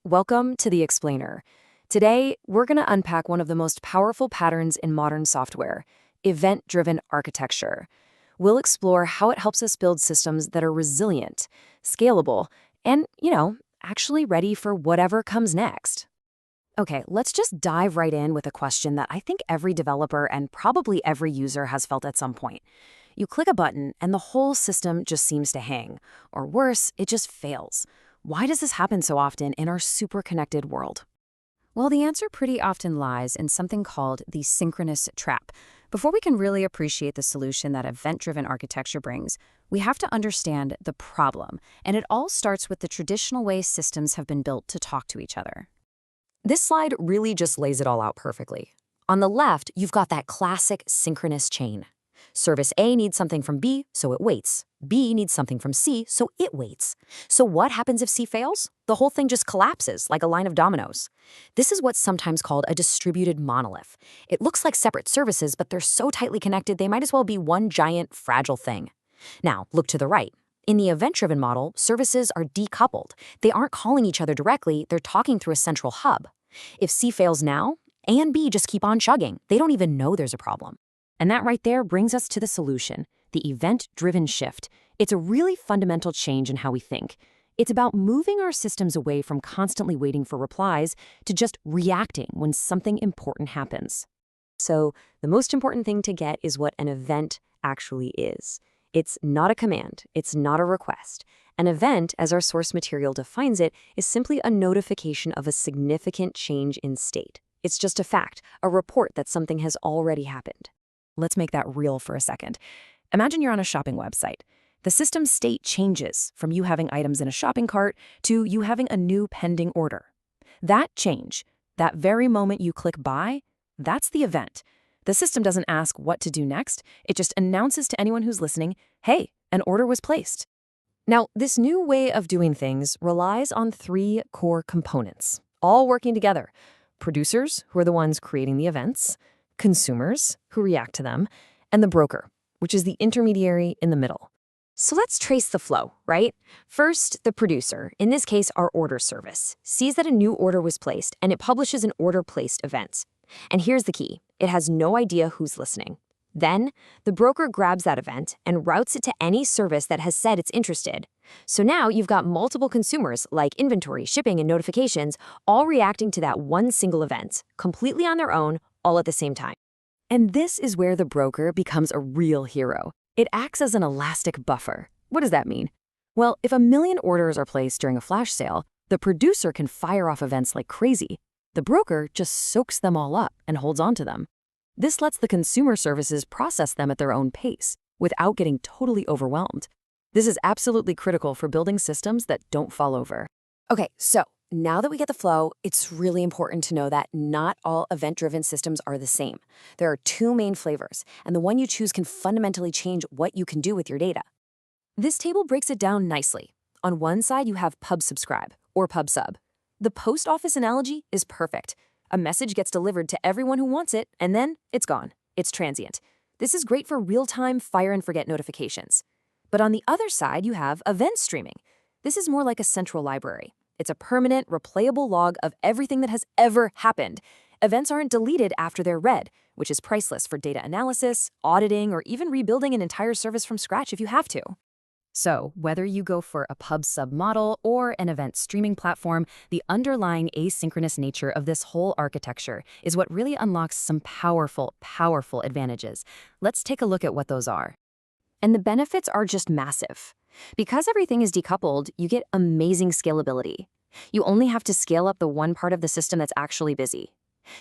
Welcome to the Explainer. Today, we're going to unpack one of the most powerful patterns in modern software, event-driven architecture. We'll explore how it helps us build systems that are resilient, scalable, and, actually ready for whatever comes next. Okay, let's just dive right in with a question that I think every developer and probably every user has felt at some point. You click a button and the whole system just seems to hang. Or worse, it just fails. Why does this happen so often in our super connected world? Well, the answer pretty often lies in something called the synchronous trap. Before we can really appreciate the solution that event-driven architecture brings, we have to understand the problem, and it all starts with the traditional way systems have been built to talk to each other. This slide really just lays it all out perfectly. On the left, you've got that classic synchronous chain. Service A needs something from B, so it waits. B needs something from C, so it waits. So what happens if C fails? The whole thing just collapses like a line of dominoes. This is what's sometimes called a distributed monolith. It looks like separate services, but they're so tightly connected they might as well be one giant, fragile thing. Now, look to the right. In the event-driven model, services are decoupled. They aren't calling each other directly, they're talking through a central hub. If C fails now, A and B just keep on chugging. They don't even know there's a problem. And that right there brings us to the solution, the event-driven shift. It's a really fundamental change in how we think. It's about moving our systems away from constantly waiting for replies to just reacting when something important happens. So the most important thing to get is what an event actually is. It's not a command. It's not a request. An event, as our source material defines it, is simply a notification of a significant change in state. It's just a fact, a report that something has already happened. Let's make that real for a second. Imagine you're on a shopping website. The system's state changes from you having items in a shopping cart to you having a new pending order. That change, that very moment you click buy, that's the event. The system doesn't ask what to do next. It just announces to anyone who's listening, hey, an order was placed. Now, this new way of doing things relies on three core components, all working together. Producers, who are the ones creating the events, consumers, who react to them, and the broker, which is the intermediary in the middle. So let's trace the flow, right? First, the producer, in this case our order service, sees that a new order was placed and it publishes an order placed event. And here's the key, it has no idea who's listening. Then, the broker grabs that event and routes it to any service that has said it's interested. So now you've got multiple consumers like inventory, shipping, and notifications all reacting to that one single event, completely on their own, all at the same time. And this is where the broker becomes a real hero. It acts as an elastic buffer. What does that mean? Well, if 1 million orders are placed during a flash sale, the producer can fire off events like crazy. The broker just soaks them all up and holds on to them. This lets the consumer services process them at their own pace, without getting totally overwhelmed. This is absolutely critical for building systems that don't fall over. Okay, so now that we get the flow, it's really important to know that not all event-driven systems are the same. There are two main flavors, and the one you choose can fundamentally change what you can do with your data. This table breaks it down nicely. On one side, you have pub subscribe, or pub sub. The post office analogy is perfect. A message gets delivered to everyone who wants it, and then it's gone. It's transient. This is great for real-time fire and forget notifications. But on the other side, you have event streaming. This is more like a central library. It's a permanent, replayable log of everything that has ever happened. Events aren't deleted after they're read, which is priceless for data analysis, auditing, or even rebuilding an entire service from scratch if you have to. So, whether you go for a pub sub model or an event streaming platform, the underlying asynchronous nature of this whole architecture is what really unlocks some powerful, powerful advantages. Let's take a look at what those are. And the benefits are just massive. Because everything is decoupled, you get amazing scalability. You only have to scale up the one part of the system that's actually busy.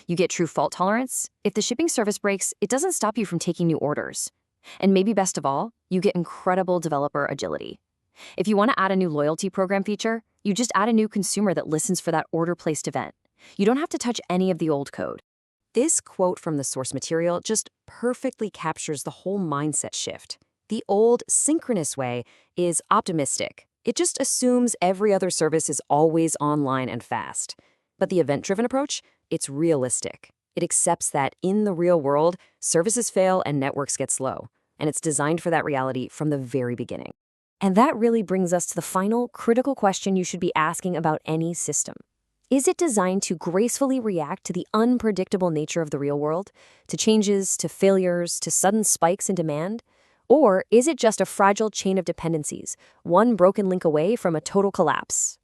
You get true fault tolerance. If the shipping service breaks, it doesn't stop you from taking new orders. And maybe best of all, you get incredible developer agility. If you want to add a new loyalty program feature, you just add a new consumer that listens for that order-placed event. You don't have to touch any of the old code. This quote from the source material just perfectly captures the whole mindset shift. The old synchronous way is optimistic. It just assumes every other service is always online and fast. But the event-driven approach, it's realistic. It accepts that in the real world, services fail and networks get slow. And it's designed for that reality from the very beginning. And that really brings us to the final critical question you should be asking about any system. Is it designed to gracefully react to the unpredictable nature of the real world, to changes, to failures, to sudden spikes in demand? Or is it just a fragile chain of dependencies, one broken link away from a total collapse?